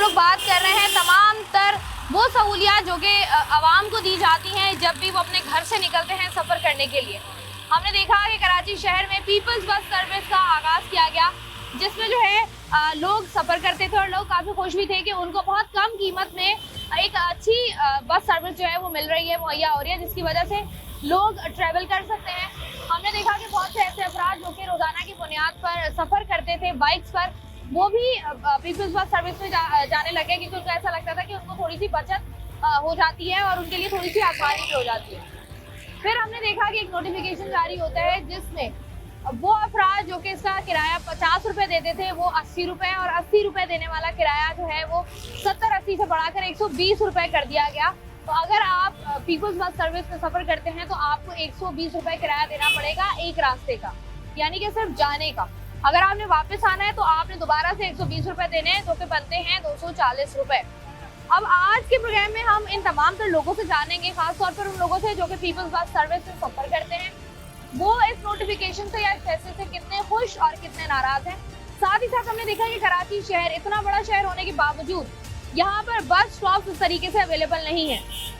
लोग बात कर रहे हैं तमाम तर वो सहूलियात जो कि आवाम को दी जाती हैं जब भी वो अपने घर से निकलते हैं सफ़र करने के लिए। हमने देखा कि कराची शहर में पीपल्स बस सर्विस का आगाज़ किया गया, जिसमें जो है लोग सफ़र करते थे और लोग काफ़ी खुश भी थे कि उनको बहुत कम कीमत में एक अच्छी बस सर्विस जो है वो मिल रही है, मुहैया हो रही है, जिसकी वजह से लोग ट्रैवल कर सकते हैं। हमने देखा कि बहुत से ऐसे अफराद जो कि रोज़ाना की बुनियाद पर सफ़र करते थे बाइक्स पर, वो भी पीपल्स बस सर्विस में जाने लगे, क्योंकि उनको ऐसा लगता था कि उनको थोड़ी सी बचत हो जाती है और उनके लिए थोड़ी सी आसानी भी हो जाती है। फिर हमने देखा कि एक नोटिफिकेशन जारी होता है जिसमें वो अफराद जो कि इसका किराया 50 रुपये देते थे वो 80 रुपये, और 80 रुपये देने वाला किराया जो है वो 70-80 से बढ़ाकर 120 रुपये कर दिया गया। तो अगर आप पीपल्स बस सर्विस में सफ़र करते हैं तो आपको 120 रुपये किराया देना पड़ेगा एक रास्ते का, यानी कि सिर्फ जाने का। अगर आपने वापस आना है तो आपने दोबारा से 120 रुपये देने हैं, जो कि बनते हैं 240 रुपये। अब आज के प्रोग्राम में हम इन तमाम तर लोगों से जानेंगे, खासतौर पर उन लोगों से जो कि पीपल्स बस सर्विस में सफ़र करते हैं, वो इस नोटिफिकेशन से या इस फैसले से कितने खुश और कितने नाराज हैं। साथ ही साथ हमने देखा कि कराची शहर इतना बड़ा शहर होने के बावजूद यहाँ पर बस स्टॉप इस तरीके से अवेलेबल नहीं है।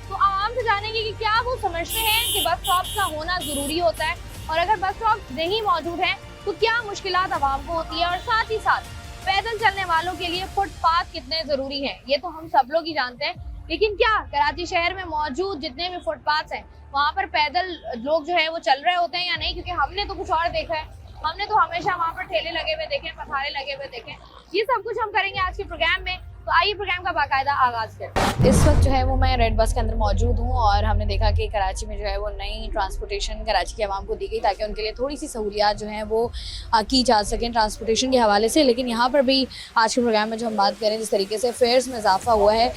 तो आवाम से जानेंगे कि क्या वो समझते हैं कि बस स्टॉप का होना ज़रूरी होता है, और अगर बस स्टॉप नहीं मौजूद है तो क्या मुश्किलात आवाम को होती है, और साथ ही साथ पैदल चलने वालों के लिए फुटपाथ कितने ज़रूरी हैं, ये तो हम सब लोग ही जानते हैं। लेकिन क्या कराची शहर में मौजूद जितने भी फुटपाथ हैं वहाँ पर पैदल लोग जो है वो चल रहे होते हैं या नहीं? क्योंकि हमने तो कुछ और देखा है, हमने तो हमेशा वहाँ पर ठेले लगे हुए देखे, पथारे लगे हुए देखे। ये सब कुछ हम करेंगे आज के प्रोग्राम में, तो आइए प्रोग्राम का बाकायदा आगाज़ करें। इस वक्त जो है वो मैं रेड बस के अंदर मौजूद हूँ और हमने देखा कि कराची में जो है वो नई ट्रांसपोर्टेशन कराची की आवाम को दी गई ताकि उनके लिए थोड़ी सी सहूलियात जो हैं वो की जा सकें ट्रांसपोर्टेशन के हवाले से। लेकिन यहाँ पर भी आज के प्रोग्राम में जो हम बात करें, जिस तरीके से फेयर्स में इजाफा हुआ है,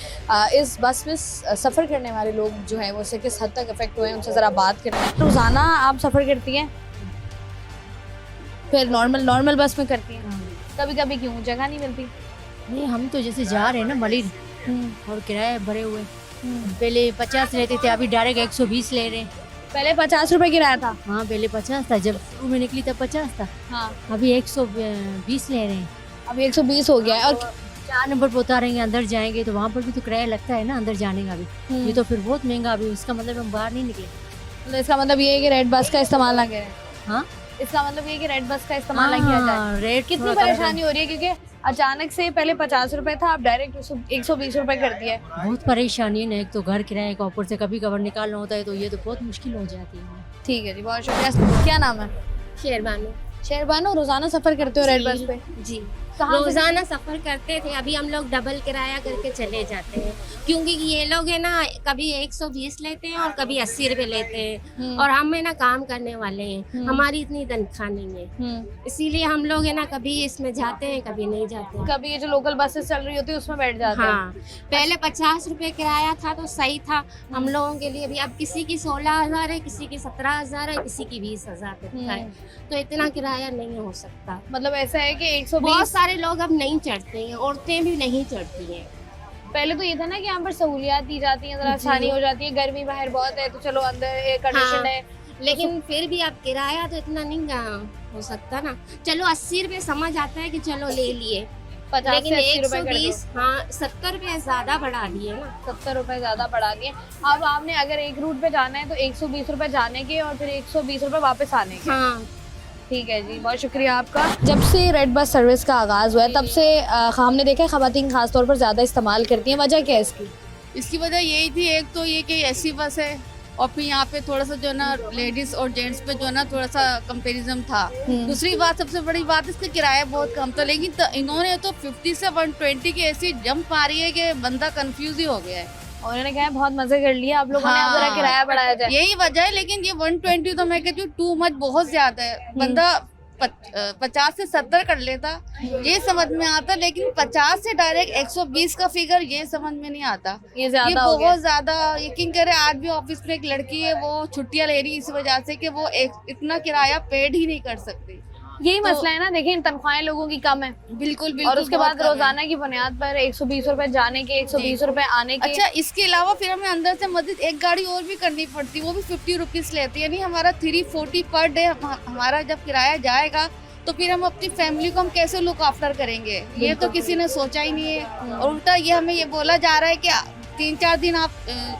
इस बस में सफ़र करने वाले लोग जो हैं वो उससे किस हद तक इफेक्ट हुए हैं, उनसे ज़रा बात करते हैं। रोज़ाना आप सफ़र करती हैं, फिर नॉर्मल बस में करती हैं? कभी कभी क्यों जगह नहीं मिलती? नहीं, हम तो जैसे जा रहे हैं ना मलिर, और किराया भरे हुए। पहले 50 लेते थे, अभी डायरेक्ट 120 ले रहे हैं। पहले 50 रुपए किराया था? हाँ, पहले 50 था, जब शुरू में निकली तब 50 था। हाँ, अभी 120 ले रहे हैं। अभी 120 हो गया है। और 4 नंबर पर उतारेंगे, अंदर जाएंगे तो वहाँ पर भी तो किराया लगता है ना, अंदर जाने का भी। ये तो फिर बहुत महंगा। अभी उसका मतलब हम बाहर नहीं निकले। मतलब इसका मतलब ये है कि रेड बस का इस्तेमाल ना करें। हाँ, इसका मतलब ये है कि रेड बस का इस्तेमाल ना किया जाए। रेट कितनी परेशानी हो रही है, क्योंकि अचानक से पहले 50 रुपए था, अब डायरेक्ट 120 रुपए कर दिया है। बहुत परेशानी है ना, एक तो घर किराए का, ऊपर से कभी कवर निकालना होता है तो ये तो बहुत मुश्किल हो जाती है। ठीक है जी, बहुत शुक्रिया। क्या नाम है? शेरबानो। शेरबानो, रोजाना सफर करते हो रेड बस पे? जी, कहाँ से? रोजाना सफर करते थे, अभी हम लोग डबल किराया करके चले जाते हैं, क्योंकि ये लोग है ना कभी 120 लेते हैं और कभी 80 रुपए लेते हैं, और हम है ना काम करने वाले हैं, हमारी इतनी तनख्वाह नहीं है, इसीलिए हम लोग है ना कभी इसमें जाते हैं कभी नहीं जाते हैं। कभी ये जो लोकल बसेस चल रही होती है उसमें बैठ जाते हैं? हाँ, पहले 50 रुपए किराया था तो सही था हम लोगों के लिए भी। अब किसी की 16,000 है, किसी की 17,000 है, किसी की 20,000 तक है, तो इतना किराया नहीं हो सकता। मतलब ऐसा है कि 120। बहुत सारे लोग अब नहीं चढ़ते हैं, औरतें भी नहीं चढ़ती हैं। पहले तो ये था ना कि यहाँ पर सहूलियात दी जाती हैं, जरा आसानी हो जाती है, गर्मी बाहर बहुत है तो चलो अंदर एयर कंडीशन है, लेकिन फिर भी अब किराया तो इतना नहीं हो सकता ना। चलो 80 रुपए समझ आता है कि चलो ले लिए, 50 लेकिन से 80 रुपए कर दो। 120, हाँ 70 रुपए ज्यादा बढ़ा दिए ना। 70 रुपए ज्यादा बढ़ा दिए। अब आपने अगर एक रूट पे जाना है तो 120 रुपए जाने के और फिर 120 रुपए वापस आने के। हाँ, ठीक है जी, बहुत शुक्रिया आपका। जब से रेड बस सर्विस का आगाज़ हुआ है तब से हमने देखा है ख़वातीन खास तौर पर ज़्यादा इस्तेमाल करती हैं। वजह क्या है इसकी? इसकी वजह यही थी, एक तो ये कि ऐसी बस है, और फिर यहाँ पे थोड़ा सा जो है ना लेडीज और जेंट्स पे जो है ना थोड़ा सा कंपैरिजन था। दूसरी बात, सबसे बड़ी बात, इसका किराया बहुत कम था, लेकिन इन्होंने तो 50 से 120 की ऐसी जंप मारी है कि बंदा कंफ्यूज ही हो गया है। और उन्होंने कहा बहुत मजे कर लिए आप लोगों ने, अब जरा किराया बढ़ाया जाए। यही वजह है, लेकिन ये 120 तो मैं कहती हूँ टू मच, बहुत ज्यादा है। बंदा 50 से 70 कर लेता, ये समझ में आता, लेकिन 50 से डायरेक्ट 120 का फिगर ये समझ में नहीं आता। ये ये ज्यादा हो गया। बहुत ज्यादा। यकीन करे, आज भी ऑफिस में एक लड़की है, वो छुट्टियां ले रही इस वजह से कि वो इतना किराया पेड ही नहीं कर सकती। यही मसला है ना, देखिए तनख्वाहें लोगों की कम है, बिल्कुल बिल्कुल, और उसके बहुत बाद कम है। रोजाना की बुनियाद पर 120 रुपए जाने के, 120 रुपए आने के। अच्छा, इसके अलावा फिर हमें अंदर से मस्जिद एक गाड़ी और भी करनी पड़ती है, वो भी 50 रुपीज लेती है। यानी हमारा 340 पर डे हमारा जब किराया जाएगा तो फिर हम अपनी फैमिली को हम कैसे लुक आफ्टर करेंगे, ये तो किसी ने सोचा ही नहीं है। और उल्टा ये हमें ये बोला जा रहा है कि 3-4 दिन आप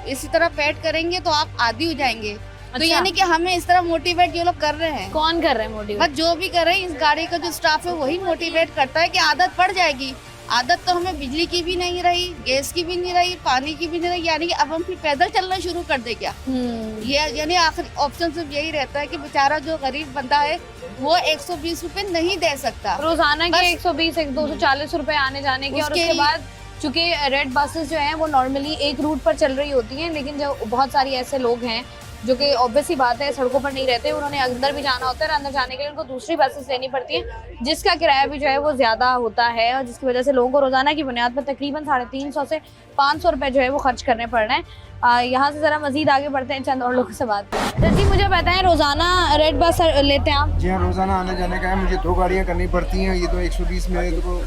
इसी तरह पेट करेंगे तो आप आदी हो जाएंगे। तो अच्छा। यानी कि हमें इस तरह मोटिवेट ये लोग कर रहे हैं। कौन कर रहे हैं मोटिवेट? बस जो भी कर रहे हैं, इस गाड़ी का जो स्टाफ है वही मोटिवेट करता है कि आदत पड़ जाएगी। आदत तो हमें बिजली की भी नहीं रही, गैस की भी नहीं रही, पानी की भी नहीं रही, यानी कि अब हम फिर पैदल चलना शुरू कर दे क्या? ये यानी आखिरी ऑप्शन सिर्फ यही रहता है कि बेचारा जो गरीब बंदा है वो 120 रुपए नहीं दे सकता। रोजाना के बस- 120-240 रुपए आने जाने के, और उसके उसके लिए- बाद चूंकि रेड बसेस जो हैं वो नॉर्मली एक रूट पर चल रही होती हैं, लेकिन जो बहुत सारी ऐसे लोग हैं जो कि ऑब्वियस ही बात है सड़कों पर नहीं रहते, उन्होंने अंदर भी जाना होता है, अंदर जाने के लिए उनको दूसरी बसेस लेनी पड़ती है, जिसका किराया भी जो है वो ज़्यादा होता है, और जिसकी वजह से लोगों को रोज़ाना की बुनियाद पर तकरीबन 350 से 500 रुपये जो है वो खर्च करने पड़ रहे हैं। यहाँ से ज़रा मजीद आगे बढ़ते हैं, चंद और लोगों से बात करते हैं। जी मुझे बताएं, रोज़ाना रेड बस लेते हैं आप? जी हाँ, रोज़ाना आने जाने का है। मुझे 2 गाड़ियाँ करनी पड़ती हैं। ये तो 120 मेरे को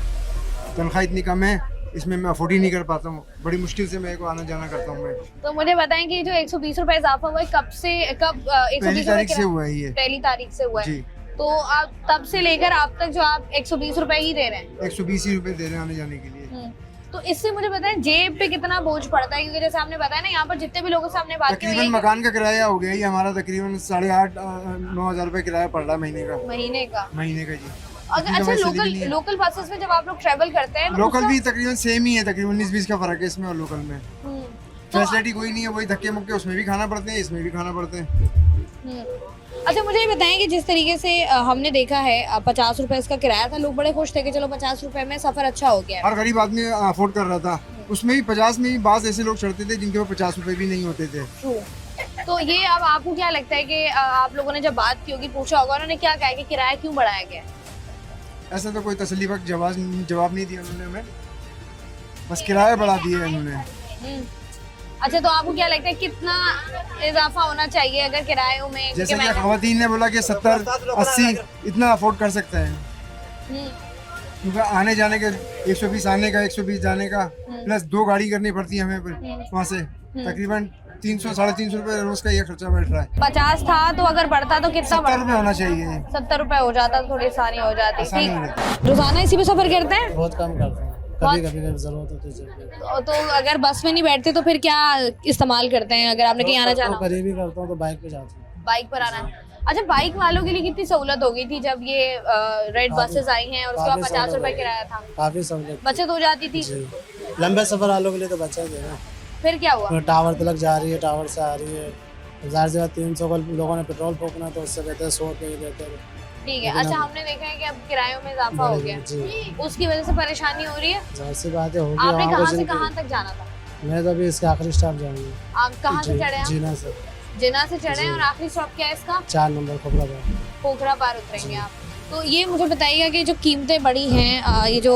तनख्वाह इतनी कम है, इसमें मैं अफोर्ड ही नहीं कर पाता हूँ। बड़ी मुश्किल से मेरे को आना जाना करता हूँ मैं। तो मुझे बताएं कि जो 120 रुपये इजाफा हुआ है कब से, कब 120 पहली तारीख से रुपये हुआ है ये। पहली तारीख से हुआ है। जी। तो आप तब से लेकर आप तक जो आप 120 रुपए ही दे रहे हैं। 120 ही रुपये दे रहे हैं आने जाने के लिए। तो इससे मुझे बताएं जेब पे कितना बोझ पड़ता है, क्योंकि जैसे आपने बताया ना, यहाँ पर जितने भी लोगों से हमने बात की हुई तकरीबन है मकान का किराया हो गया ही हमारा, तकरीबन 8,500-9 हज़ार रुपये किराया पड़ रहा है महीने का। महीने का। महीने का जी। अगर इतनी अच्छा कमाई सैलरी नहीं है। लोकल बसेस में जब आप लोग ट्रेवल करते हैं तो लोकल उसका- भी तकरीबन सेम ही है, तकरीबन 19-20 का फर्क है इसमें और लोकल में। तो- फैसिलिटी कोई नहीं है, वही धक्के मुक्के उसमें भी खाना पड़ते हैं, इसमें भी खाना पड़ते हैं। अच्छा मुझे ये बताएं कि जिस तरीके से हमने देखा है 50 रुपए इसका किराया था, लोग बड़े खुश थे कि चलो 50 रुपए में सफर अच्छा हो गया है। हर गरीब आदमी अफोर्ड कर रहा था। उसमें भी 50 में भी बास ऐसे लोग चढ़ते थे जिनके वो 50 रुपए भी नहीं होते थे। True. तो ये अब आपको क्या लगता है कि आप लोगों ने जब बात की होगी, पूछा होगा, उन्होंने क्या कहा कि किराया क्यों बढ़ाया गया? ऐसा तो कोई तसल्ली बख्श जवाब नहीं दिया उन्होंने हमें, बस किराया बढ़ा दिया उन्होंने। अच्छा तो आपको क्या लगता है कितना इजाफा होना चाहिए अगर किरायों में? जैसे क्योंकि कि मैंने- खवातीन ने बोला कि 70-80 इतना अफोर्ड कर सकते हैं, हम्म, क्योंकि आने जाने के 120 आने का 120 जाने का प्लस 2 गाड़ी करनी पड़ती है हमें वहाँ से, तकरीबन 300-350 रुपये रोज का ये खर्चा बैठ रहा है। 50 था तो अगर बढ़ता तो कितना 70 बढ़ता? रुपये होना चाहिए। 70 रुपए हो जाता तो थोड़ी आसानी हो जाती। आसानी हो ठीक, रोजाना इसी पे सफर करते हैं? बहुत कम करते हैं, कभी कभी जब जरूरत होती है तो अगर बस में नहीं बैठते तो फिर क्या इस्तेमाल करते हैं अगर आपने कहीं आना जाना हो? करीब ही करता हूँ तो बाइक पे जाता हूँ। बाइक पर आना है। अच्छा बाइक वालों के लिए कितनी सहूलत हो गई थी जब ये रेड बसेस आई हैं और उसके बाद काफी 50 सहूलत रुपए हो गई। किराया था, काफी सहूलियत बचत हो जाती थी। जी। लंबे सफर वालों के लिए तो बचा ही है ना। फिर क्या हुआ? तो टावर तक जा रही है, टावर से आ रही है, ज़ाहिर सी बात 300 का लोगों ने पेट्रोल फूकना तो उससे बेहतर 100 रुपये ही बेहतर। ठीक है। अच्छा हमने देखा है कि अब किरायों में इजाफा हो गया, जी, उसकी वजह से परेशानी हो रही है। ज़ाहिर सी बात है होगी। आपने वहाँ कहाँ को से जिनकी- कहाँ तक जाना था? मैं तो अभी इसके आखिरी स्टॉप जाऊँगी। आप कहाँ से चढ़े? आप जीना से जिना से चढ़े और आखिरी स्टॉप क्या है इसका? 4 नंबर खोपड़ा पर। पोखरा पार उतरेंगे आप। तो ये मुझे बताइएगा कि जो कीमतें बढ़ी हैं, ये जो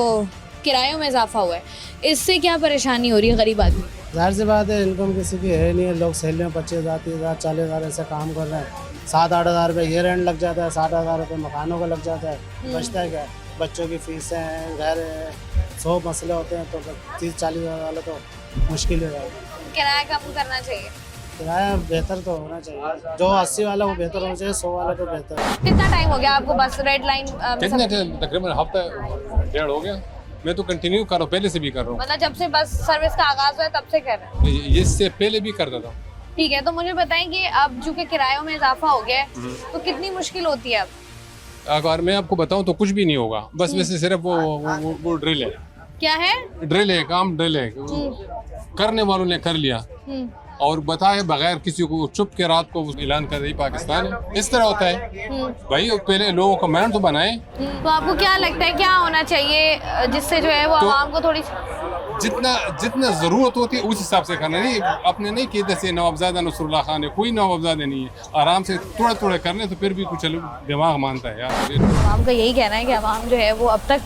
किरायों में इजाफा हुआ है, इससे क्या परेशानी हो रही है गरीब आदमी? ज़ाहिर सी बात है इनकम किसी की है नहीं है, लोग सैलरी में 25,000 30,000 40,000 ऐसे काम कर रहे हैं। 7-8 हज़ार रुपये ये रेंट लग जाता है, 60,000 रुपये मकानों का लग जाता है, बचता है क्या? बच्चों की फीसें हैं, घर है, 100 मसले होते हैं, तो 30-40 हज़ार वाले तो मुश्किल है। किराया कम करना चाहिए। किराया बेहतर तो होना चाहिए, जो 80 वाला वो बेहतर होना चाहिए, 100 वाला तो बेहतर। कितना टाइम हो गया आपको बस रेड लाइन में कितने तकरीबन हफ्ता 1.5 हो गया। मैं तो कंटिन्यू कर रहा हूँ, पहले से भी कर रहा मतलब जब से बस सर्विस का आगाज हुआ है तब से कर रहे हैं? हूँ, इससे पहले भी करता था। ठीक है। तो मुझे बताएं कि अब चूंकि किरायों में इजाफा हो गया है तो कितनी मुश्किल होती है अब? अगर मैं आपको बताऊं तो कुछ भी नहीं होगा, बस वैसे सिर्फ वो ड्रिल है, क्या है? ड्रिल है, काम ड्रिल है, करने वालों ने कर लिया और बताए बगैर किसी को, चुप के रात को ऐलान कर रही पाकिस्तान है। इस तरह होता है भाई, पहले लोगों का माइंड तो बनाए। तो आपको क्या लगता है क्या होना चाहिए जिससे जो है वो तो- आवाम को थोड़ी जितना जरूरत होती है उस हिसाब से करना, नहीं अपने नहीं कि जैसे नवाबजादा नसरुल्लाह खान है, कोई नवाबजादा नहीं है, आराम से थोड़ा थोड़ा करने तो फिर भी कुछ दिमाग मानता है यार। आवाम का यही कहना है कि आवाम जो है वो अब तक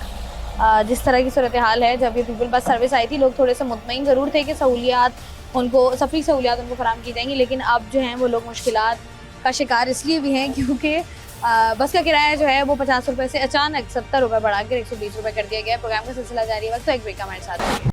जिस तरह की सूरत हाल है, जब ये पीपल बस सर्विस आई थी लोग थोड़े से मुतमईन ज़रूर थे कि सहूलियात उनको, सफरी सहूलियात उनको फराम की जाएंगी, लेकिन अब जो हैं वो लोग मुश्किलात का शिकार इसलिए भी हैं क्योंकि बस का किराया जो है वो 50 रुपये से अचानक 70 रुपये बढ़ाकर 120 रुपये कर दिया गया है। प्रोग्राम का सिलसिला जारी है, वक्त तो एक ब्रेक हमारे साथ है।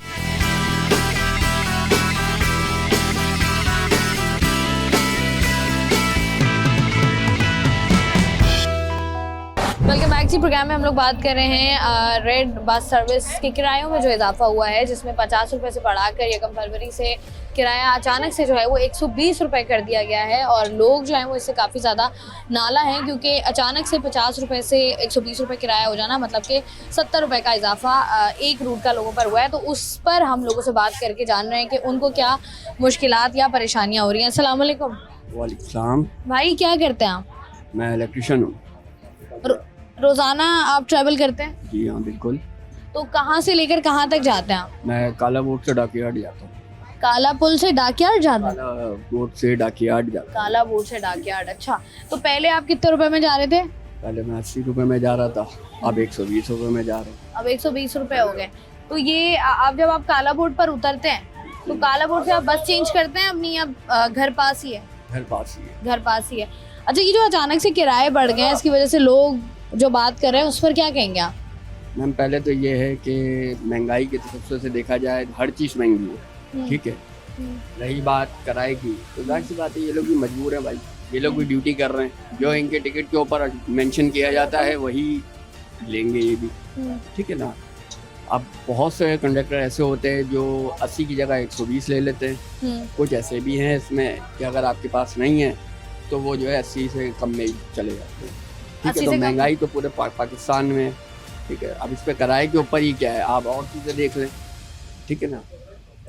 वेलकम बैक आज के प्रोग्राम में हम लोग बात कर रहे हैं रेड बस सर्विस के किरायों में जो इजाफा हुआ है, जिसमें 50 रुपये से बढ़ाकर 1 फरवरी से किराया अचानक से जो है वो 120 रुपये कर दिया गया है। और लोग जो हैं वो इससे काफ़ी ज़्यादा नाला हैं, क्योंकि अचानक से 50 रुपये से 120 रुपये किराया हो जाना मतलब कि 70 रुपये का इजाफा एक रूट का लोगों पर हुआ है। तो उस पर हम लोगों से बात करके जान रहे हैं कि उनको क्या मुश्किलात या परेशानियाँ हो रही हैं। अस्सलाम वालेकुम। वालेकुम सलाम। भाई क्या करते हैं आप? मैं इलेक्ट्रिशियन हूँ। रोज़ाना आप ट्रैवल करते हैं? जी हाँ बिल्कुल। तो कहाँ से लेकर कहाँ तक जाते हैं आप? मैं काला बोर्ड से डाकियार्ड जाता हूँ। काला पुल से डाकियार्ड जाते हैं? काला बोर्ड से डाकियार्ड जाता हूँ। काला बोर्ड से डाकियार्ड। अच्छा, तो पहले आप कितने रुपए में जा रहे थे? पहले मैं 80 रुपये में जा रहा था, अब 120 रुपये में जा रहा हूँ। अब 120 रुपये हो गए। तो ये आप जब आप काला बोर्ड पर उतरते हैं तो काला बोर्ड से आप बस चेंज करते हैं अपनी, अब घर पास ही है? घर पास ही है। घर पास ही है। अच्छा, ये जो अचानक से किराए बढ़ गए हैं, इसकी वजह से लोग जो बात कर रहे हैं उस पर क्या कहेंगे आप? मैम पहले तो ये है कि महंगाई के हिसाब से देखा जाए हर चीज़ महंगी है, ठीक है। रही बात किराए की, तो जाहिर सी बात है ये लोग भी मजबूर हैं भाई, ये लोग भी ड्यूटी कर रहे हैं, जो इनके टिकट के ऊपर मेंशन किया जाता है वही लेंगे ये भी, ठीक है ना। अब बहुत से कंडक्टर ऐसे होते हैं जो 80 की जगह 120 ले लेते हैं, कुछ ऐसे भी हैं इसमें कि अगर आपके पास नहीं है तो वो जो है 80 से कम में ही चले जाते हैं, ठीक है। तो महंगाई तो पूरे पाकिस्तान में है, ठीक है। अब इस पे किराए के ऊपर ही क्या है, आप और चीज़ें देख लें, ठीक है ना,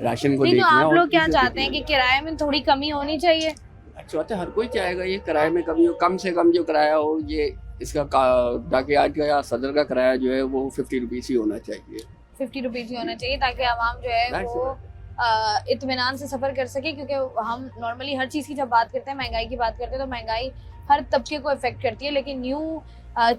राशन को देख लें। तो आप लोग क्या चाहते हैं कि किराए में थोड़ी कमी होनी चाहिए? अच्छी बात है, हर कोई चाहेगा ये किराए में कमी हो, कम से कम जो किराया हो, ये इसका डाकियार्ड का या सदर का किराया जो है वो 50 रुपीज़ ही होना चाहिए। 50 रुपीज़ ही होना चाहिए, ताकि आवाम जो है वो इत्मीनान से सफ़र कर सके। क्योंकि हम नॉर्मली हर चीज़ की जब बात करते हैं, महंगाई की बात करते हैं, तो महंगाई हर तबके को इफेक्ट करती है, लेकिन न्यू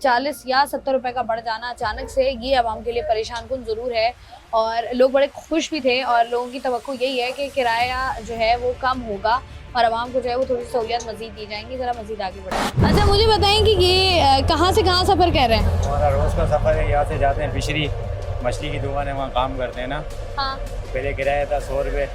40 या 70 रुपए का बढ़ जाना अचानक से, ये आवाम के लिए परेशान कुन ज़रूर है। और लोग बड़े खुश भी थे, और लोगों की तवक्को यही है कि किराया जो है वो कम होगा और आवाम को जो है वो थोड़ी सहूलियत मज़ीद दी जाएंगी। ज़रा मज़ीद आगे बढ़े। अच्छा, मुझे बताएं कि ये कहाँ से कहाँ सफ़र कर रहे हैं? हमारा रोज़ का सफ़र है, यहाँ से जाते हैं फिशरी, मछली की दुकान है, वहाँ काम करते हैं ना। हाँ। पहले किराया था 100 रुपये,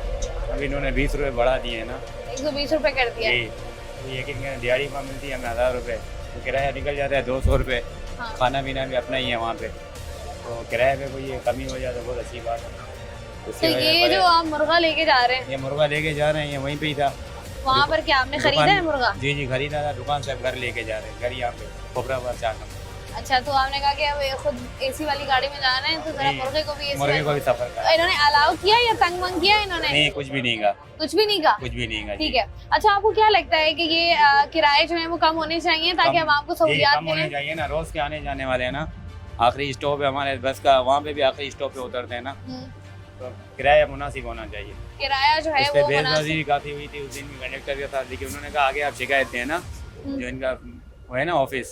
अब इन्होंने 20 रुपये बढ़ा दिए हैं ना। 120 रुपये कर दिया। जी, एक दिहाड़ी वहाँ मिलती है हमें 1000 रुपये, तो किराया निकल जाता है 200 रुपये। हाँ। खाना पीना भी अपना ही है वहाँ पे, तो किराए पे कोई कमी हो जाए तो बहुत अच्छी बात है। तो ये जो आप मुर्गा लेके जा रहे हैं, ये मुर्गा लेके जा रहे हैं, ये वहीं पे ही था। वहाँ पर क्या आपने खरीदा है मुर्गा? जी जी खरीदा था, दुकान से अब घर लेके जा रहे हैं, घर यहाँ पे खोपराबाद 4 नंबर। अच्छा, तो आपने कहा कि अब खुद एसी वाली गाड़ी में जाना है, तो जरा मुर्गे को भी मुर्गे को भी सफर का इन्होंने अलाउ किया या तंग मंग किया इन्होंने? नहीं, कुछ भी नहीं कहा। कुछ भी नहीं कहा? कुछ भी नहीं कहा। ठीक है। अच्छा, आपको क्या लगता है कि ये किराए जो है वो कम होने चाहिए ताकि हम आपको सहूलियात कम होने चाहिए ना। रोज के आने जाने वाले हैं ना, आखिरी स्टॉप है हमारे बस का, वहाँ पे भी आखिरी स्टॉप पे उतरते हैं ना, तो किराया मुनासिब होना चाहिए। किराया जो है वो बेनज़ीरी काफ़ी हुई थी उस दिन भी कंडक्टर के साथ, लेकिन उन्होंने कहा आगे आप शिकायत दें ना, जो इनका वो है ना ऑफिस।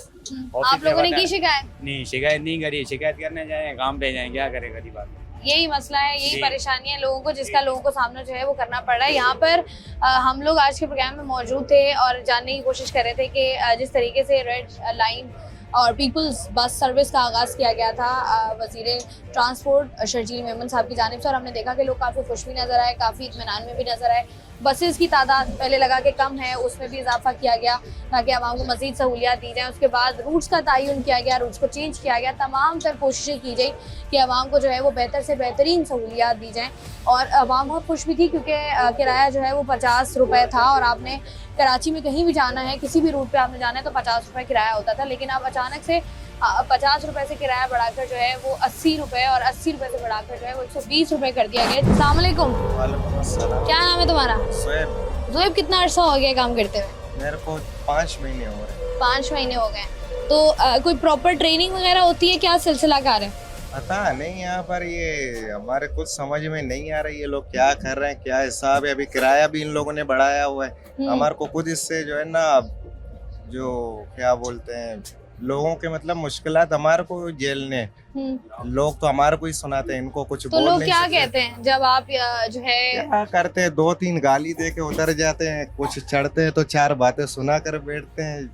आप लोगों ने की शिकायत? नहीं, शिकायत नहीं करी। शिकायत करने जाए, काम पे जाए, क्या करे गरीब आदमी। यही मसला है, यही परेशानी है लोगों को, जिसका लोगों को सामना जो है वो करना पड़ रहा है। यहाँ पर हम लोग आज के प्रोग्राम में मौजूद थे और जानने की कोशिश कर रहे थे कि जिस तरीके से रेड लाइन और पीपल्स बस सर्विस का आगाज़ किया गया था वज़ीर ट्रांसपोर्ट शर्जील मेमन साहब की जानिब से, और हमने देखा कि लोग काफ़ी खुश भी नज़र आए, काफ़ी इत्मीनान में भी नज़र आए। बसेस की तादाद पहले लगा के कम है, उसमें भी इजाफा किया गया ताकि आवाम को मज़ीद सहूलियात दी जाए। उसके बाद रूट्स का तयन किया गया, रूट्स को चेंज किया गया, तमाम तर कोशिशें की गई कि आवाम को जो है वो बेहतर से बेहतरीन सहूलियात दी जाएँ। और आवाम बहुत खुश भी थी, क्योंकि किराया जो है वो 50 रुपये था, और आपने कराची में कहीं भी जाना है, किसी भी रूट पे आपने जाना है तो 50 रुपये किराया होता था। लेकिन अब अचानक से 50 रुपये से किराया बढ़ाकर जो है वो 80 रुपये, और 80 रुपये से बढ़ाकर जो है वो 120 रुपये कर दिया गया। अस्सलाम वालेकुम। क्या नाम है तुम्हारा? ज़ुएब। कितना अर्सा हो गया काम करते हुए? मेरे को 5 महीने हो रहे। 5 महीने हो गए। तो कोई प्रॉपर ट्रेनिंग वगैरह होती है, क्या सिलसिला कार है? पता नहीं, यहाँ पर ये हमारे कुछ समझ में नहीं आ रही, ये लोग क्या कर रहे हैं, क्या हिसाब है। अभी किराया भी इन लोगों ने बढ़ाया हुआ है, हमारे को खुद इससे जो है ना, जो क्या बोलते हैं, लोगों के मतलब मुश्किलात हमारे को झेलने, लोग तो हमारे को ही सुनाते हैं, इनको कुछ बोल नहीं सकते। तो लोग क्या कहते हैं जब आप जो है क्या करते हैं, 2-3 गाली दे के उतर जाते हैं, कुछ चढ़ते हैं तो 4 बातें सुना कर बैठते हैं।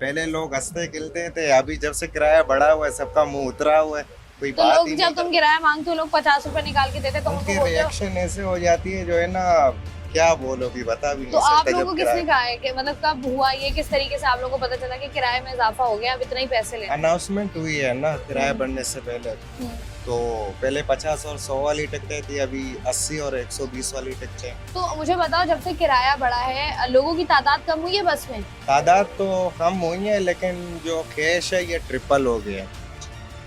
पहले लोग हंसते खिलते थे, अभी जब से किराया बढ़ा हुआ है सबका मुंह उतरा हुआ है, कोई तो बात लोग ही जब तुम किराया मांगते हो, लोग 50 रुपए निकाल के देते, तो उनकी रिएक्शन ऐसे हो जाती है जो है ना, क्या बोलो भी बता भी तो नहीं आप सकता लोगों को जब किसने किराया कहा है कि मतलब कब हुआ ये, किस तरीके से आप लोगों को पता चला कि किराए में इजाफा हो गया, अब इतना ही पैसे लें? अनाउंसमेंट हुई है ना किराया बढ़ने से पहले, हम्म। तो पहले 50 और 100 वाली टिकटें थी, अभी 80 और 120 वाली टिकटें। तो मुझे बताओ, जब से किराया बढ़ा है लोगों की तादाद कम हुई है बस में? तादाद तो कम हुई है, लेकिन जो कैश है ये ट्रिपल हो गया।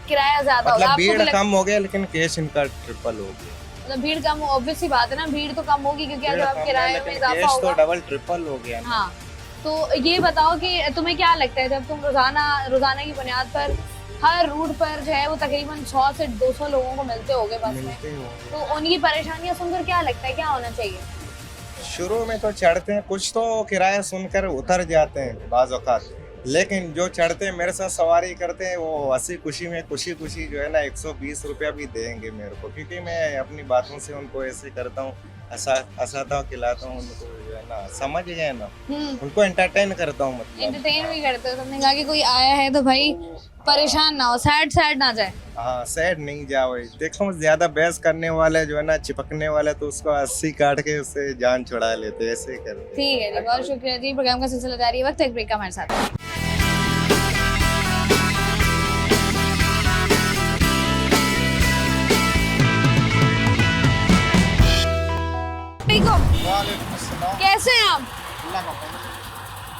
किराया ज्यादा हो गया मतलब आपको भीड़ भी कम हो गया, लेकिन कैश इनका ट्रिपल हो गया। मतलब भीड़ कम, ऑब्वियस सी बात है ना, भीड़ तो कम होगी क्योंकि भीड़ अगर आप कम है, किराए में लेकिन इजाफा कैश तो होगा। डबल ट्रिपल हो गया। हाँ, तो ये बताओ कि तुम्हें क्या लगता है, जब तुम रोजाना की बुनियाद पर हर रूट पर जो है वो तकरीबन 100 से 200 लोगों को मिलते होंगे बस में, मिलते होंगे। तो उनकी परेशानियां सुनकर क्या लगता है क्या होना चाहिए? शुरू में तो चढ़ते हैं, कुछ तो किराया सुनकर उतर जाते हैं बाज़ औक़ात, लेकिन जो चढ़ते हैं मेरे साथ सवारी करते हैं वो हंसी खुशी में खुशी जो है ना 120 रुपया भी देंगे मेरे को, क्योंकि मैं अपनी बातों से उनको ऐसे करता हूँ, हंसाता हूँ, खिलाता हूँ उनको, जो है ना समझ गए ना, उनको एंटरटेन करता हूँ। मतलब एंटरटेन भी करते हो, तुमने कहा कि कोई आया है तो भाई परेशान ना हो, सैड ना जाए। हाँ, सैड नहीं जाओ। देखो ज्यादा बहस करने वाले जो है ना, चिपकने वाले, तो उसको 80 काट के उससे जान छुड़ा लेते हैं, ऐसे ही करते हैं। ठीक है जी, बहुत शुक्रिया जी। प्रोग्राम का सिलसिला जारी है, वक्त एक ब्रेक का हमारे साथ। कैसे हैं आप?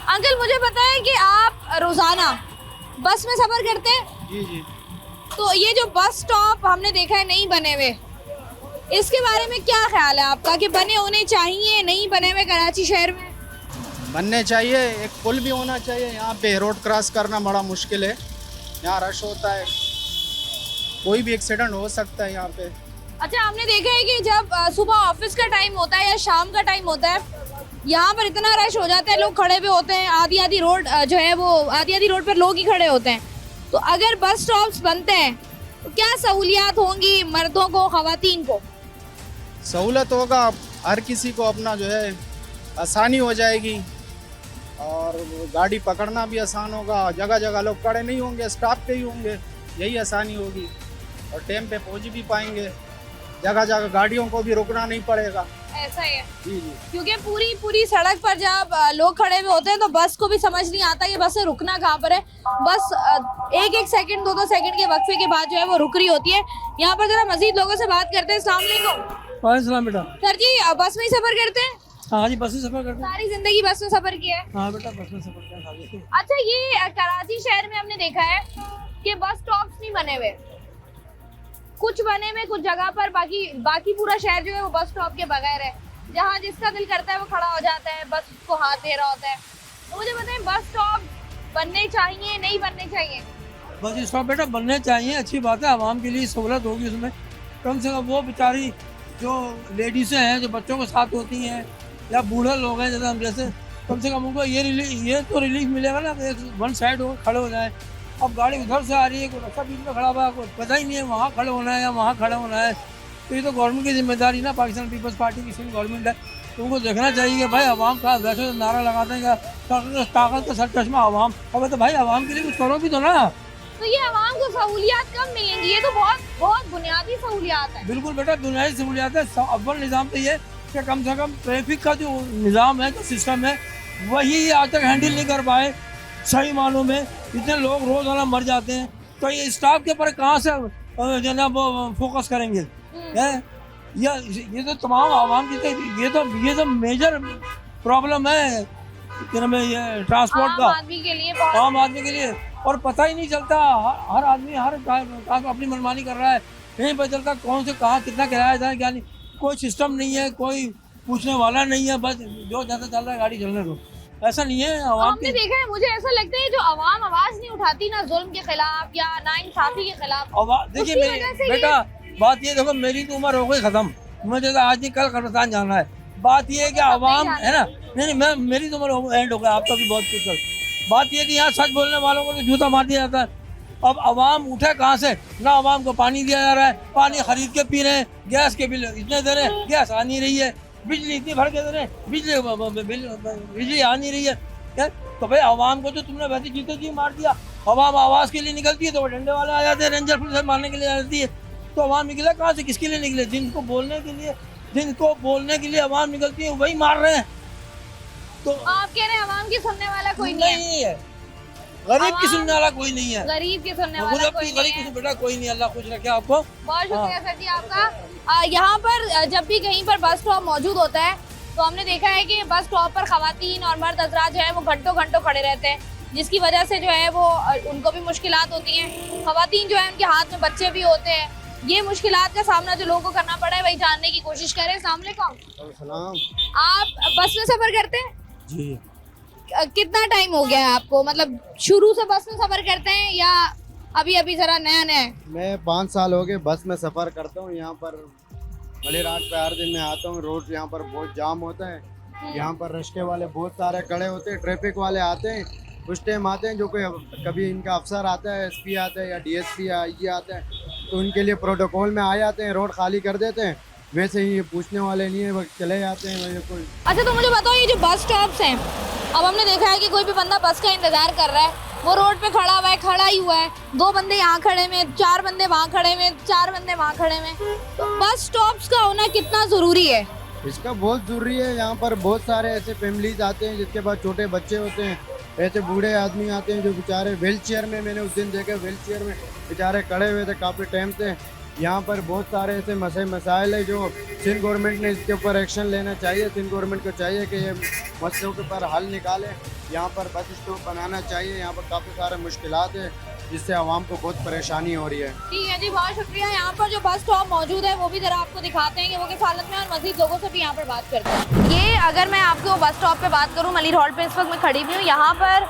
अंकल मुझे पता है कि आप रोजाना बस में सफर करते हैं। जी जी। तो ये जो बस स्टॉप हमने देखा है नहीं बने हुए, इसके बारे में क्या ख्याल है आपका कि बने होने चाहिए, नहीं बने हुए कराची शहर में? बनने चाहिए, एक पुल भी होना चाहिए। यहाँ पे रोड क्रॉस करना बड़ा मुश्किल है, यहाँ रश होता है, कोई भी एक्सीडेंट हो सकता है यहाँ पे। अच्छा, हमने देखा है कि जब सुबह ऑफिस का टाइम होता है या शाम का टाइम होता है, यहाँ पर इतना रश हो जाता है, लोग खड़े भी होते हैं, आधी रोड जो है वो आधी रोड पर लोग ही खड़े होते हैं। तो अगर बस स्टॉप्स बनते हैं तो क्या सहूलियात होंगी मर्दों को, खवातीन को? सहूलत होगा, हर किसी को अपना जो है आसानी हो जाएगी, और गाड़ी पकड़ना भी आसान होगा, जगह जगह लोग खड़े नहीं होंगे, स्टॉप पे ही होंगे, यही आसानी होगी, और टाइम पे पहुंच भी पाएंगे, जगह जगह गाड़ियों को भी रुकना नहीं पड़ेगा। ऐसा ही है जी जी। क्योंकि पूरी सड़क पर जब लोग खड़े हुए होते हैं तो बस को भी समझ नहीं आता कि बस से रुकना कहाँ पर है। बस एक सेकंड, दो सेकंड के वक्फे के बाद जो है वो रुक रही होती है। यहाँ पर जरा मजीद लोगों से बात करते हैं। अस्सलाम वालेकुम। वालेकुम बेटा। सर जी, बस में ही सफर करते हैं? हाँ जी, बस में सफर करते हैं। सारी जिंदगी बस में सफर किया है? हाँ बेटा, बस में सफर करते हैं। अच्छा, ये कराची शहर में हमने देखा है कि बस स्टॉप्स नहीं बने हुए, कुछ बने हुए कुछ जगह पर, बाकी पूरा शहर जो है वो बस स्टॉप के बगैर है। जहाँ जिसका दिल करता है वो खड़ा हो जाता है, बस को हाथ दे रहा होता है। तो मुझे बताएं, बस स्टॉप बनने चाहिए, नहीं बनने चाहिए? बस स्टॉप बेटा बनने चाहिए, अच्छी बात है, आवाम के लिए सहूलत होगी उसमें। कम से कम वो बेचारी जो लेडीज़ें हैं, जो बच्चों के साथ होती हैं, या बूढ़े लोग हैं जैसे हम जैसे, कम से कम उनको ये तो रिलीफ मिलेगा ना कि वन साइड हो खड़े हो जाए। अब गाड़ी उधर से आ रही है, कोई रास्ता बीच में खड़ा हुआ है, कोई पता ही नहीं है वहाँ खड़े होना है या वहाँ खड़े होना है। तो ये तो गवर्नमेंट की जिम्मेदारी ना, पाकिस्तान पीपल्स पार्टी की गवर्नमेंट है, तो उनको देखना चाहिए कि भाई आवाम का, वैसे तो नारा लगाते हैं कि ताकत का सर चश्मा आवाम, अब तो भाई आवाम के लिए कुछ करो भी तो ना। तो ये आवाम को सहूलियात कब मिलेंगी? ये तो बहुत बुनियादी सहूलियात है। बिल्कुल बेटा, बुनियादी सहूलियात है। अव्वल निज़ाम तो ये कि कम से कम ट्रैफिक का जो निज़ाम है, जो सिस्टम है, वही आज तक हैंडल नहीं कर पाए सही मानों में। इतने लोग रोज़ाना मर जाते हैं, तो ये स्टाफ के ऊपर कहाँ से जो ना वो फोकस करेंगे? ये तो तमाम आवाम की, ये तो मेजर प्रॉब्लम है ये ट्रांसपोर्ट का, आम आदमी के लिए। और पता ही नहीं चलता, हर आदमी हर काम अपनी मनमानी कर रहा है, नहीं पता चलता कौन से कहाँ कितना किराया था, क्या नहीं, कोई सिस्टम नहीं है, कोई पूछने वाला नहीं है, बस जो जैसा चल रहा है गाड़ी चलने दो। ऐसा नहीं है आवाम हमने देखा है, मुझे ऐसा लगता है जो आवाम आवाज नहीं उठाती ना जुल्म के खिलाफ या ना इंसाफी के खिलाफ। देखिए बेटा, बात ये देखो, मेरी तो उम्र हो गई खत्म, मुझे तो आज नहीं कल कब्रिस्तान जाना है। बात ये है कि आवाम है ना, नहीं मेरी तो उम्र एंड हो गया, आपका भी बहुत कुछ। बात ये कि यहाँ सच बोलने वालों को तो जूता मार दिया जाता है। अब आवाम उठे कहाँ से? ना आवाम को पानी दिया जा रहा है, पानी खरीद के पी रहे हैं, गैस के बिल इतने दे रहे हैं, गैस आ नहीं रही है, बिजली इतनी भर के दे रहे हैं, बिजली आ नहीं रही है। तो भाई आवाम को तो तुमने वैसे जीते जी मार दिया। आवाम आवाज़ के लिए निकलती है तो वो डंडे वाले आ जाते हैं, रेंजर पुलिस मारने के लिए आ जाती है। तो आवाम निकले कहाँ से, किसके लिए निकले? जिनको बोलने के लिए जिनको बोलने के लिए आवाम निकलती है वही मार रहे हैं। तो आप कह रहे हैं आवाम की सुनने वाला कोई नहीं है? नहीं है, गरीब की सुनने वाला कोई नहीं है। गरीब की सुनने मुझे वाला अपनी कोई नहीं गरीब है। की बेटा कोई नहीं, अल्लाह खुश रखे आपको। बहुत शुक्रिया सर जी आपका। यहाँ पर जब भी कहीं पर बस स्टॉप मौजूद होता है तो हमने देखा है कि बस स्टॉप पर खवातीन और मर्द हजरात जो है वो घंटों घंटों खड़े रहते हैं, जिसकी वजह से जो है वो उनको भी मुश्किलात होती हैं। खवातीन जो है उनके हाथ में बच्चे भी होते हैं। ये मुश्किलात का सामना जो लोगों को करना पड़ा है वही जानने की कोशिश करें। अस्सलाम वालेकुम, आप बस में सफर करते हैं? जी। कितना टाइम हो गया है आपको, मतलब शुरू से बस में सफर करते हैं या अभी अभी जरा नया नया? मैं 5 साल हो गए बस में सफ़र करता हूँ। यहाँ पर मलिराट पे हर दिन मैं आता हूँ। रोड यहाँ पर बहुत जाम होता है। यहाँ पर रिक्शे वाले बहुत सारे खड़े होते हैं, ट्रैफिक वाले आते हैं, कुछ टाइम आते हैं जो कोई कभी इनका अफसर आता है, एसपी आता है या डीएसपी या आईजी आता है तो उनके लिए प्रोटोकॉल में आ जाते हैं, रोड खाली कर देते हैं। वैसे ही ये पूछने वाले नहीं है, वो चले जाते हैं। कोई अच्छा, तो मुझे बताओ ये जो बस स्टॉप्स हैं, अब हमने देखा है कि कोई भी बंदा बस का इंतजार कर रहा है, वो रोड पे खड़ा हुआ है, खड़ा ही हुआ है, 2 बंदे यहाँ खड़े हुए, 4 बंदे वहाँ खड़े हुए, 4 बंदे वहाँ खड़े हुए, तो बस स्टॉप्स का होना कितना जरूरी है? इसका बहुत ज़रूरी है। यहाँ पर बहुत सारे ऐसे फैमिलीज आते हैं जिसके पास छोटे बच्चे होते हैं, ऐसे बूढ़े आदमी आते हैं जो बेचारे व्हील चेयर में, मैंने उस दिन देखे व्हील चेयर में बेचारे खड़े हुए थे काफ़ी टाइम से। यहाँ पर बहुत सारे ऐसे मसाइल है जो सिंध गवर्नमेंट ने इसके ऊपर एक्शन लेना चाहिए। सिंध गवर्नमेंट को चाहिए कि ये मसलों के ऊपर हल निकाले। यहाँ पर बस स्टॉप बनाना चाहिए। यहाँ पर काफ़ी सारे मुश्किलात है जिससे आवाम को बहुत परेशानी हो रही है। ठीक है जी, बहुत शुक्रिया। यहाँ पर जो बस स्टॉप मौजूद है वो भी जरा आपको दिखाते हैं कि वो किस हालत में है और मजीद लोगों से भी यहाँ पर बात करते हैं। ये अगर मैं आपको बस स्टॉप पे बात करूँ, मलिर हॉल पे इस वक्त मैं खड़ी हुई हूँ। यहाँ पर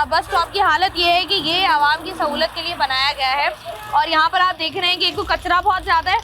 बस स्टॉप की हालत ये है कि ये आवाम की सहूलत के लिए बनाया गया है और यहाँ पर आप देख रहे हैं कि एक तो कचरा बहुत ज़्यादा है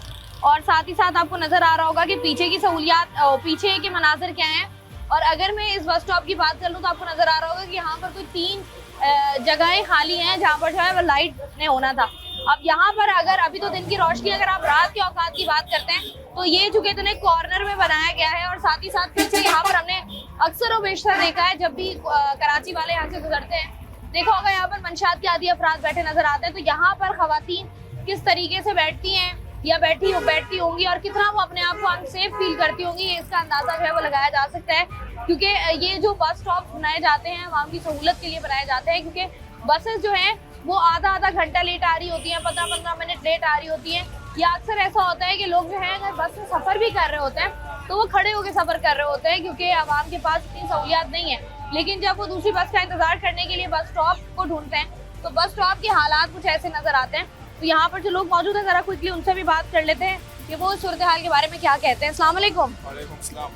और साथ ही साथ आपको नज़र आ रहा होगा कि पीछे की सहूलियात, पीछे के मनाजर क्या हैं। और अगर मैं इस बस स्टॉप की बात कर लूँ तो आपको नज़र आ रहा होगा कि यहाँ पर कोई 3 जगहें खाली हैं जहाँ पर जो है वो लाइट ने होना था। अब यहाँ पर अगर अभी तो दिन की रोशनी, अगर आप रात के औकात की बात करते हैं तो ये चूंकि इतने कॉर्नर में बनाया गया है और साथ ही साथ पीछे यहाँ पर हमने अक्सर व बेशतर देखा है जब भी कराची वाले यहाँ से गुजरते हैं, देखा होगा यहाँ पर मंशात के आदि अफराद बैठे नजर आते हैं। तो यहाँ पर खवातीन किस तरीके से बैठती हैं या बैठती होंगी और कितना वो अपने आप को अनसेफ फील करती होंगी, इसका अंदाजा जो है वो लगाया जा सकता है। क्योंकि ये जो बस स्टॉप बनाए जाते हैं आवाम की सहूलत के लिए बनाए जाते हैं, क्योंकि बसेस जो हैं वो आधा घंटा लेट आ रही होती हैं, 15-15 मिनट लेट आ रही होती हैं। या अक्सर ऐसा होता है कि लोग जो है अगर बस में सफ़र भी कर रहे होते हैं तो वो खड़े होकर सफ़र कर रहे होते हैं क्योंकि आवाम के पास इतनी सहूलियात नहीं है। लेकिन जब वो दूसरी बस का इंतजार करने के लिए बस स्टॉप को ढूंढते हैं तो बस स्टॉप के हालात कुछ ऐसे नज़र आते हैं। तो यहाँ पर जो लोग मौजूद हैं ज़रा क्विकली उनसे भी बात कर लेते हैं कि वो सूरत हाल के बारे में क्या कहते हैं। अस्सलाम वालेकुम। वालेकुम सलाम।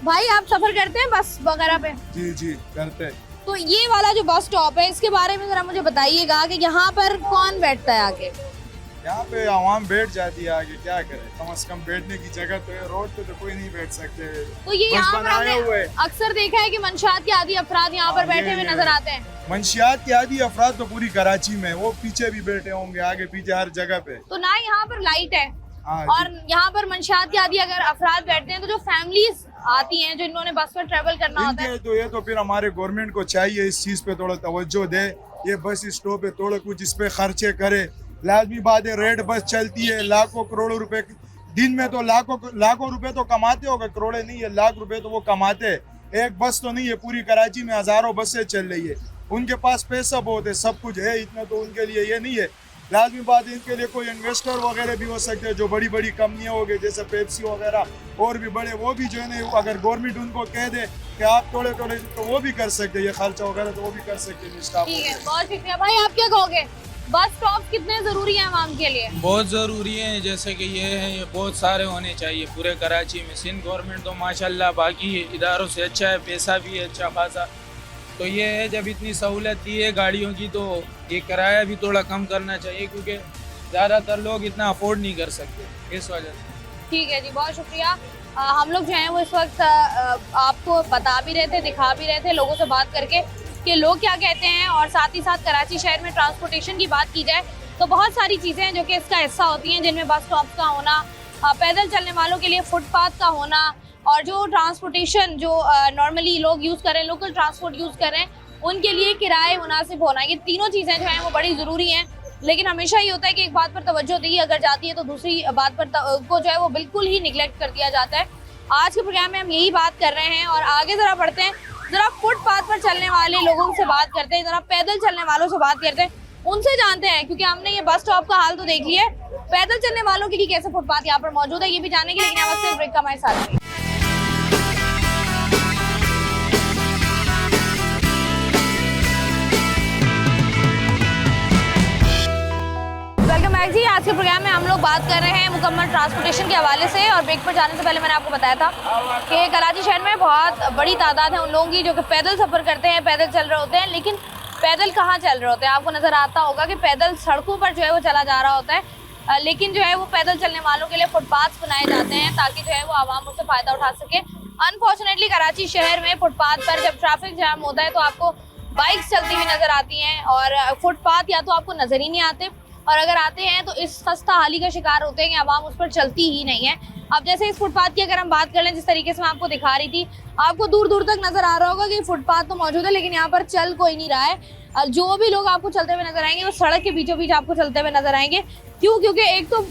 भाई, आप सफ़र करते हैं बस वगैरह पे? जी जी करते हैं। तो ये वाला जो बस स्टॉप है इसके बारे में ज़रा मुझे बताइएगा कि यहाँ पर कौन बैठता है आगे? यहाँ पे आवाम बैठ जाती है आगे, क्या करे, कम से कम बैठने की जगह तो है, रोड पे तो कोई नहीं बैठ सकते। तो ये यहाँ पर हमने अक्सर देखा है कि मंशियात के आदि अफराद यहाँ पर बैठे हुए नजर आते हैं। मंशियात के आदि अफराद तो पूरी कराची में, वो पीछे भी बैठे होंगे, आगे पीछे हर जगह पे। तो ना यहाँ पर लाइट है और यहाँ पर मंशियात के आदि अगर अफराद बैठते हैं तो जो फैमिलीज आती हैं जो इन्होंने बस पर ट्रेवल करना होता है, तो ये तो फिर हमारे गवर्नमेंट को चाहिए इस चीज पे थोड़ा तवज्जो दे, ये बस स्टॉप पे थोड़ा कुछ इस पे खर्चे करे। लाजमी बात है, रेड बस चलती है, लाखों करोड़ों रुपए दिन में, तो लाखों रुपए तो कमाते होगा, करोड़े नहीं है, लाख रुपए तो वो कमाते हैं। एक बस तो नहीं है, पूरी कराची में हजारों बसें चल रही है, उनके पास पैसा बहुत है, सब कुछ है, इतना तो उनके लिए ये नहीं है। लाजमी बात है इनके लिए कोई इन्वेस्टर वगैरह भी हो सकते हैं, जो बड़ी बड़ी कंपनियां हो गई जैसे पेप्सी वगैरह और भी बड़े, वो भी जो है ना, अगर गवर्नमेंट उनको कह दे कि आप थोड़े तो वो भी कर सकते हैं, ये खर्चा वगैरह तो वो भी कर सकते हैं स्टाफ। ठीक है, बहुत शुक्रिया भाई। आप क्या कहोगे, बस स्टॉप कितने जरूरी है आवाम के लिए? बहुत ज़रूरी है, जैसे कि ये है, ये बहुत सारे होने चाहिए पूरे कराची में। सिंध गवर्नमेंट तो माशाल्लाह बाकी इदारों से अच्छा है, पैसा भी है अच्छा खासा। तो ये है, जब इतनी सहूलत दी है गाड़ियों की तो ये किराया भी थोड़ा कम करना चाहिए, क्योंकि ज़्यादातर लोग इतना अफोर्ड नहीं कर सकते इस वजह से। ठीक है जी, बहुत शुक्रिया। हम लोग जो हैं वो इस वक्त आपको बता भी रहे थे, दिखा भी रहे थे लोगों से बात करके कि लोग क्या कहते हैं, और साथ ही साथ कराची शहर में ट्रांसपोर्टेशन की बात की जाए तो बहुत सारी चीज़ें हैं जो कि इसका हिस्सा होती हैं, जिनमें बस स्टॉप का होना, पैदल चलने वालों के लिए फुटपाथ का होना, और जो ट्रांसपोर्टेशन जो नॉर्मली लोग यूज़ करें, लोकल ट्रांसपोर्ट यूज़ करें, उनके लिए किराए मुनासिब होना, ये तीनों चीज़ें जो हैं वो बड़ी ज़रूरी हैं। लेकिन हमेशा ये होता है कि एक बात पर तवज्जो दी अगर जाती है तो दूसरी बात पर को जो है वो बिल्कुल ही निगलेक्ट कर दिया जाता है। आज के प्रोग्राम में हम यही बात कर रहे हैं और आगे जरा बढ़ते हैं, जरा फुटपाथ पर चलने वाले लोगों से बात करते हैं, जरा पैदल चलने वालों से बात करते हैं, उनसे जानते हैं, क्योंकि हमने ये बस स्टॉप का हाल तो देख लिया है, पैदल चलने वालों के लिए कैसे फुटपाथ यहाँ पर मौजूद है ये भी जानेंगे, लेकिन यहाँ बस ब्रेक का हमारे साथ रहिए। वेलकम बैक जी। आज के प्रोग्राम में हम लोग बात कर रहे हैं मुकम्मल ट्रांसपोर्टेशन के हवाले से और ब्रेक पर जाने से पहले मैंने आपको बताया था कि कराची शहर में बहुत बड़ी तादाद है उन लोगों की जो कि पैदल सफ़र करते हैं, पैदल चल रहे होते हैं, लेकिन पैदल कहाँ चल रहे होते हैं। आपको नज़र आता होगा कि पैदल सड़कों पर जो है वो चला जा रहा होता है, लेकिन जो है वो पैदल चलने वालों के लिए फुटपाथ बनाए जाते हैं ताकि जो है वो आवाम उससे फ़ायदा उठा सके। अनफॉर्चुनेटली कराची शहर में फुटपाथ पर जब ट्रैफिक जाम होता है तो आपको बाइक्स चलती हुई नज़र आती हैं और फुटपाथ या तो आपको नज़र ही नहीं आते, और अगर आते हैं तो इस खस्ता हाली का शिकार होते हैं कि आवाम उस पर चलती ही नहीं है। अब जैसे इस फुटपाथ की अगर हम बात कर लें, जिस तरीके से मैं आपको दिखा रही थी, आपको दूर दूर तक नज़र आ रहा होगा कि फुटपाथ तो मौजूद है लेकिन यहाँ पर चल कोई नहीं रहा है। जो भी लोग आपको चलते हुए नजर आएंगे वो सड़क के बीचों बीच आपको चलते हुए नजर आएंगे। क्यों? क्योंकि एक तो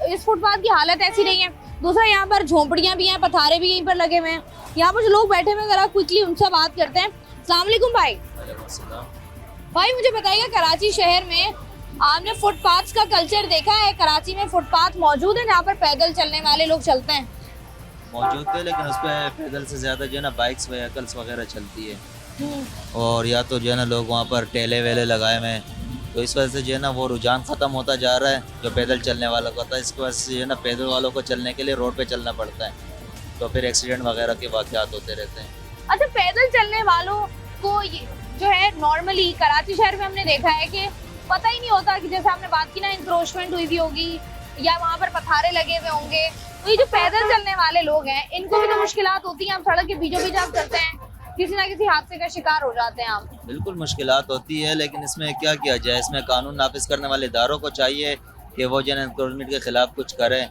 इस फुटपाथ की हालत ऐसी नहीं है, दूसरा यहाँ पर झोंपड़ियाँ भी हैं, पथारे भी यहीं पर लगे हुए हैं। यहाँ पर जो लोग बैठे हुए हैं जरा क्विकली उनसे बात करते हैं। अस्सलाम वालेकुम भाई। भाई मुझे बताइएगा, कराची शहर में आपने फुटपाथ का कल्चर देखा है? कराची में फुटपाथ मौजूद है जहाँ पर पैदल चलने वाले लोग चलते हैं? मौजूद है, लेकिन उस पर पैदल से ज़्यादा जो है ना बाइक्स व्हीकल्स वगैरह चलती है, और या तो जो है ना लोग वहाँ पर ठेले वेले लगाए हुए हैं, तो इस वजह से जो है ना वो रुझान ख़त्म होता जा रहा है जो पैदल चलने वालों का होता है। इसकी वजह से जो है ना पैदल वालों को चलने के लिए रोड पे चलना पड़ता है, तो फिर एक्सीडेंट वगैरह के वाक़यात होते रहते हैं। अच्छा, पैदल चलने वालों को जो है नॉर्मली कराची शहर में हमने देखा है कि पता ही नहीं होता कि जैसे आपने बात की ना, इंक्रोचमेंट हुई भी होगी या वहाँ पर पथारे लगे हुए होंगे, तो ये जो पैदल चलने वाले लोग हैं इनको भी तो मुश्किलात होती हैं। आप सड़क के बीचों बीच आप चलते हैं, किसी ना किसी हादसे का शिकार हो जाते हैं आप। बिल्कुल मुश्किलात होती है, लेकिन इसमें क्या किया जाए, इसमें कानून नाफिज करने वाले इदारों को चाहिए कि वो जो है एनक्रोचमेंट के खिलाफ कुछ करें,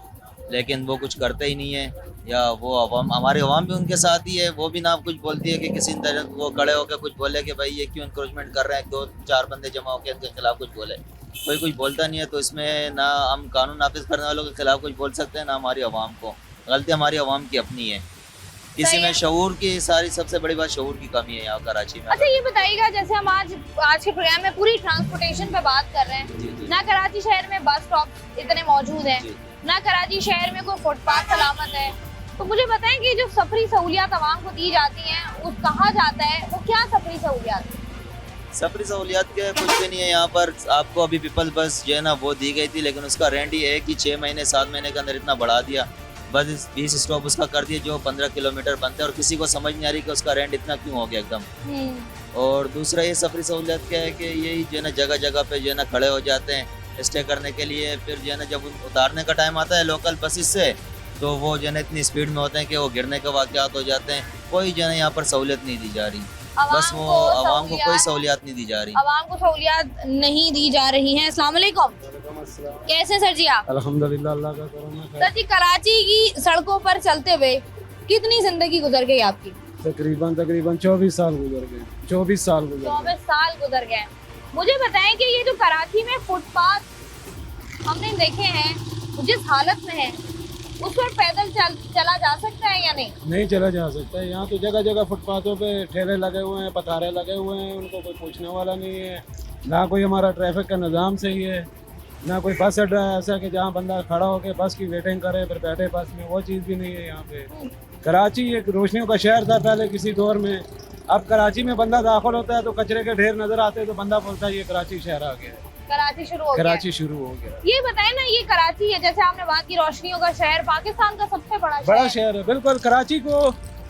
लेकिन वो कुछ करते ही नहीं है, या वो अवाम, हमारी अवाम भी उनके साथ ही है, वो भी ना कुछ बोलती है कि किसी तरह वो खड़े होकर कुछ बोले कि भाई ये क्यों इंक्रोचमेंट कर रहे हैं, 2-4 बंदे जमा होकर इनके खिलाफ कुछ बोले, कोई कुछ बोलता नहीं है। तो इसमें ना हम कानून नाफिज करने वालों के खिलाफ कुछ बोल सकते हैं, ना हमारी अवाम को। गलती हमारी अवाम की अपनी है, किसी में शऊर की, सारी सबसे बड़ी बात शऊर की कमी है यहाँ कराची में। अच्छा ये बताइएगा, जैसे हम आज के प्रोग्राम में पूरी ट्रांसपोर्टेशन पे बात कर रहे हैं, ना कराची शहर में बस स्टॉप इतने मौजूद हैं, ना कराची शहर में कोई फुटपाथ सलामत है, तो मुझे बताएं कि जो सफरी सहूलियात आवाम को दी जाती हैं वो कहाँ जाता है, वो क्या सफरी सहूलियात? सफरी सहूलियात के कुछ भी नहीं है यहाँ पर। आपको अभी पीपल्स बस जो है ना वो दी गई थी, लेकिन उसका रेंट ही है कि 6 महीने 7 महीने के अंदर इतना बढ़ा दिया, बस 20 स्टॉप उसका कर दिए जो 15 किलोमीटर बनते हैं, और किसी को समझ नहीं आ रही कि उसका रेंट इतना क्यों हो गया एकदम। और दूसरा ये सफरी सहूलियत क्या है कि यही जो है ना जगह जगह पे जो है ना खड़े हो जाते हैं स्टे करने के लिए, फिर जो है ना जब उतारने का टाइम आता है लोकल बसेस से, तो वो जो है ना इतनी स्पीड में होते हैं कि वो गिरने के वाक़यात हो जाते हैं। कोई जो है ना यहाँ पर सहूलियत नहीं दी जा रही, बस वो आवाम को कोई सहूलियत नहीं दी जा रही, आवाम को सहूलियत नहीं दी जा रही हैं। अस्सलाम वालेकुम, कैसे सर जी आप? अल्हम्दुलिल्लाह, अल्लाह का करम है। सर जी, कराची की सड़कों पर चलते हुए कितनी जिंदगी गुजर गई आपकी? तकरीबन 24 साल गुजर गए। 24 साल गुजर गए। मुझे बताएं कि ये जो कराची में फुटपाथ हमने देखे हैं जिस हालत में है, उस पर पैदल चला जा सकता है या नहीं? नहीं चला जा सकता है। यहाँ तो जगह जगह फुटपाथों पे ठेले लगे हुए हैं, पथारे लगे हुए हैं, उनको कोई पूछने वाला नहीं है, ना कोई हमारा ट्रैफिक का निज़ाम सही है, ना कोई बस अड्डा है ऐसा कि जहाँ बंदा खड़ा होकर बस की वेटिंग करे फिर बैठे बस में, वो चीज़ भी नहीं है यहाँ पे। कराची एक रोशनियों का शहर था पहले किसी दौर में, अब कराची में बंदा दाखिल होता है तो कचरे के ढेर नजर आते हैं, तो बंदा बोलता है ये कराची शहर आ गया है, कराची शुरू हो गया। ये बताएं ना, ये कराची है, जैसे आपने बात की रोशनियों का शहर, पाकिस्तान का सबसे बड़ा शहर है। बिल्कुल,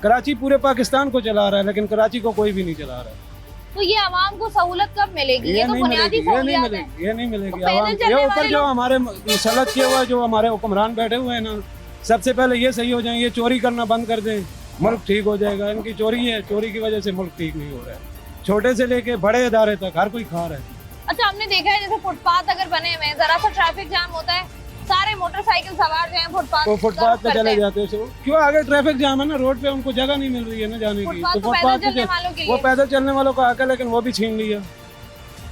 कराची पूरे पाकिस्तान को चला रहा है, लेकिन कराची को कोई भी नहीं चला रहा है। तो ये आवाम को सहूलत कब मिलेगी? ये तो बुनियादी सहूलियत है। ये नहीं मिलेगी आवाम। ये ऊपर जो हमारे मुसल्लत किए हुए जो हमारे हुक्मरान बैठे हुए हैं ना, सबसे पहले ये सही हो जाएं, ये चोरी करना बंद कर दें, मुल्क ठीक हो जाएगा। इनकी चोरी है, चोरी की वजह से मुल्क ठीक नहीं हो रहा है। छोटे से लेके बड़े इदारे तक हर कोई खा रहा है। अच्छा, हमने देखा है जैसे फुटपाथ अगर बने हुए हैं, जरा सा ट्रैफिक जाम होता है, सारे मोटरसाइकिल सवार जो हैं फुटपाथ पे चले जाते हैं। क्यों? आगे ट्रैफिक जाम है ना, रोड पे उनको जगह नहीं मिल रही है ना जाने की, तो फुटपाथ पे वो पैदल चलने वालों को आकर, लेकिन वो भी छीन लिया।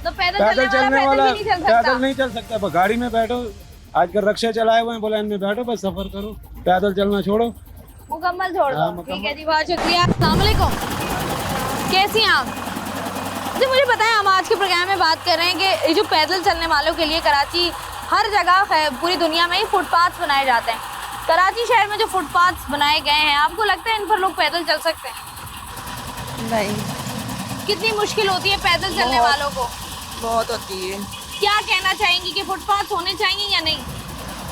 तो पैदल चलने वाला पैदल नहीं चल सकता, गाड़ी में बैठो, आजकल रिक्शे चलाए हुए हैं, बोला इनमें बैठो बस सफर करो, पैदल चलना छोड़ो। मुकम्मल छोड़ दो। ठीक है जी, बहुत शुक्रिया। अस्सलाम वालेकुम, कैसी हैं आप? जी मुझे बताएं, हम आज के प्रोग्राम में बात कर रहे हैं कि ये जो पैदल चलने वालों के लिए कराची हर जगह है, पूरी दुनिया में ही फुटपाथ बनाए जाते हैं। कराची शहर में जो फुटपाथ बनाए गए हैं, आपको लगता है इन पर लोग पैदल चल सकते हैं? नहीं। कितनी मुश्किल होती है पैदल चलने वालों को? बहुत होती है। क्या कहना चाहेंगी कि फुटपाथ होने चाहिए या नहीं?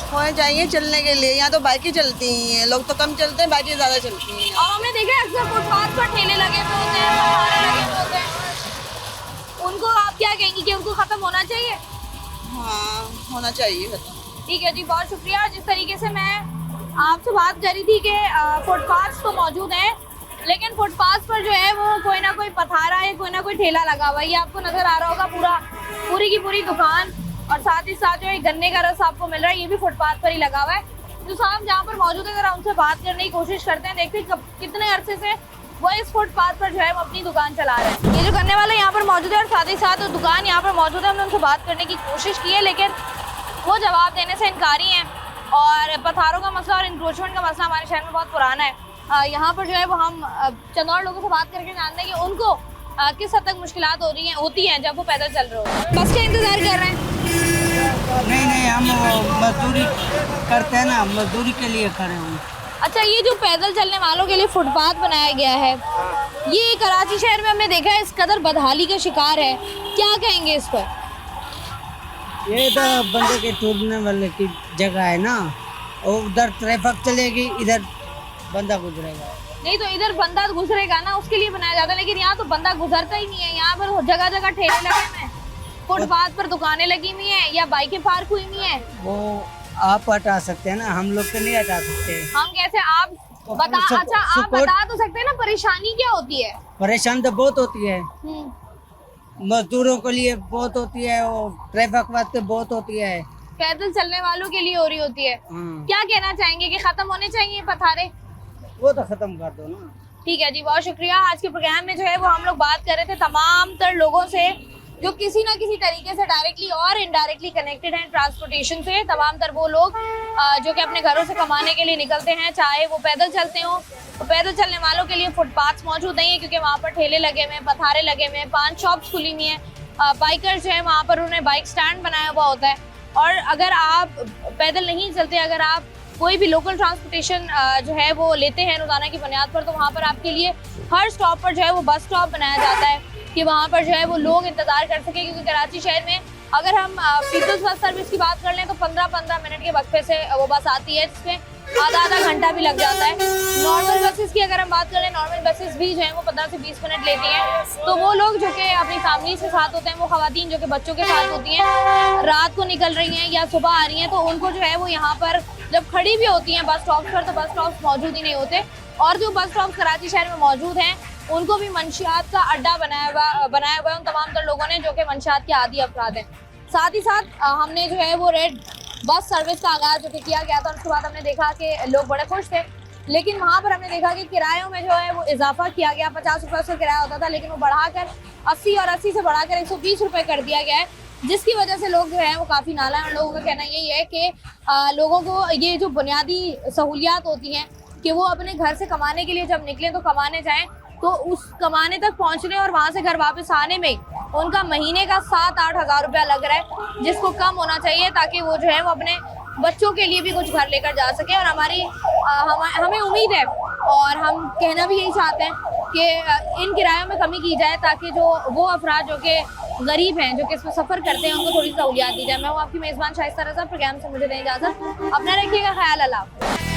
होने चाहिए चलने के लिए। यहाँ तो बाइकें चलती हैं, लोग तो कम चलते हैं, बाइकें ज़्यादा चलती हैं। और हमने देखा है अक्सर फुटपाथ पर ठेले लगे हुए होते हैं, पहाड़े लगे हुए होते हैं, उनको आप क्या कहेंगी कि उनको ख़त्म होना चाहिए? हाँ, होना चाहिए खत्म। ठीक है जी, बहुत शुक्रिया। जिस तरीके से मैं आपसे बात करी थी कि फुटपाथ तो मौजूद हैं, लेकिन फुटपाथ पर जो है वो कोई ना कोई पथारा या कोई ना कोई ठेला लगा हुआ है। ये आपको नज़र आ रहा होगा, पूरी की पूरी दुकान, और साथ ही साथ जो है गन्ने का रस आपको मिल रहा है, ये भी फुटपाथ पर ही लगा हुआ है। जो साहब जहाँ पर मौजूद है, अगर उनसे बात करने की कोशिश करते हैं, देखते हैं कितने अरसे से वो इस फुटपाथ पर जो है वो अपनी दुकान चला रहे हैं। ये जो गन्ने वाले यहाँ पर मौजूद है और साथ ही साथ दुकान यहाँ पर मौजूद है, हमने उनसे बात करने की कोशिश की है, लेकिन वो जवाब देने से इनकारी हैं। और पथारों का मसला और इंक्रोचमेंट का मसला हमारे शहर में बहुत पुराना है। यहाँ पर जो है वो हम चंद और लोगों से बात करके जानते हैं कि उनको किस हद तक मुश्किलात होती हैं जब वो पैदल चल रहे हो। बस का इंतजार कर रहे हैं? नहीं, हम मजदूरी करते हैं ना, मजदूरी के लिए खड़े हुए। अच्छा, ये जो पैदल चलने वालों के लिए फुटपाथ बनाया गया है, ये कराची शहर में हमने देखा है इस कदर बदहाली का शिकार है, क्या कहेंगे इस पर? ये तो बंदे के टूटने वाले की जगह है ना, और उधर ट्रैफिक चलेगी, इधर बंदा गुजरेगा। नहीं तो इधर बंदा गुजरेगा ना, उसके लिए बनाया जाता है, लेकिन यहाँ तो बंदा गुजरता ही नहीं है। यहाँ पर जगह जगह ठेले लगे हुए हैं, फुटपाथ पर दुकानें लगी हुई हैं या बाइकें पार्क हुई हुई हैं। वो आप हटा सकते हैं ना, हम लोग तो नहीं हटा सकते। हम कैसे? आप बता। अच्छा, आप बता तो सकते हैं ना परेशानी क्या होती है? परेशानी तो बहुत होती है, मजदूरों के लिए बहुत होती है, और ट्रैफिक वास्ते बहुत होती है, पैदल चलने वालों के लिए हो रही होती है। क्या कहना चाहेंगे कि खत्म होने चाहिए पथारे? वो तो खत्म कर दो ना। ठीक है जी, बहुत शुक्रिया। आज के प्रोग्राम में जो है वो हम लोग बात कर रहे थे तमाम तर लोगों से जो किसी ना किसी तरीके से डायरेक्टली और इनडायरेक्टली कनेक्टेड हैं ट्रांसपोर्टेशन से। तमाम तर वो लोग जो कि अपने घरों से कमाने के लिए निकलते हैं, चाहे वो पैदल चलते हों। तो पैदल चलने वालों के लिए फुटपाथ मौजूद नहीं है, क्योंकि वहाँ पर ठेले लगे हुए हैं, पथारे लगे हुए हैं, पान शॉप्स खुली हुई हैं। बाइकर्स जो है वहाँ पर उन्हें बाइक स्टैंड बनाया हुआ होता है। और अगर आप पैदल नहीं चलते, अगर आप कोई भी लोकल ट्रांसपोर्टेशन जो है वो लेते हैं रोजाना की बुनियाद पर, तो वहाँ पर आपके लिए हर स्टॉप पर जो है वो बस स्टॉप बनाया जाता है कि वहाँ पर जो है वो लोग इंतज़ार कर सके। क्योंकि कराची शहर में अगर हम पीपल्स बस सर्विस की बात कर लें तो 15-15 मिनट के वक्फे से वो बस आती है, जिसमें आधा घंटा भी लग जाता है। नॉर्मल बसेस की अगर हम बात करें, नॉर्मल बसेस भी जो है वो 15 से 20 मिनट लेती हैं। तो वो लोग जो कि अपनी फैमिली के साथ होते हैं, वो खवातीन जो कि बच्चों के साथ होती हैं, रात को निकल रही हैं या सुबह आ रही हैं, तो उनको जो है वो यहाँ पर जब खड़ी भी होती हैं बस स्टॉप पर, तो बस स्टॉप मौजूद ही नहीं होते। और जो बस स्टॉप कराची शहर में मौजूद हैं, उनको भी मंशियात का अड्डा बनाया हुआ है उन तमाम तर लोगों ने जो कि मंशियात के आदी अफराद हैं। साथ ही साथ हमने जो है वो रेड बस सर्विस का आगाज़ जो कि किया गया था, उसके बाद हमने देखा कि लोग बड़े खुश थे, लेकिन वहाँ पर हमने देखा कि किरायों में जो है वो इजाफा किया गया। 50 रुपये उसका किराया होता था, लेकिन वो बढ़ाकर 80 और 80 से बढ़ाकर 120 रुपये कर दिया गया है, जिसकी वजह से लोग जो है वो काफ़ी नाला है। और लोगों का कहना यही है कि लोगों को ये जो बुनियादी सहूलियात होती हैं कि वो अपने घर से कमाने के लिए जब निकलें तो कमाने जाएँ, तो उस कमाने तक पहुंचने और वहाँ से घर वापस आने में उनका महीने का 7-8 हज़ार रुपया लग रहा है, जिसको कम होना चाहिए ताकि वो जो है वो अपने बच्चों के लिए भी कुछ घर लेकर जा सके। और हमें उम्मीद है और हम कहना भी यही चाहते हैं कि इन किरायों में कमी की जाए, ताकि जो वो अफराद जो कि गरीब हैं, जो कि इसमें सफ़र करते हैं, उनको थोड़ी सहूलियात दी जाए। मैं हूँ आपकी मेज़बान शाइस्ता रज़ा। प्रोग्राम से मुझे दें इजाज़त। अपना रखिएगा ख्याल। अल्लाह।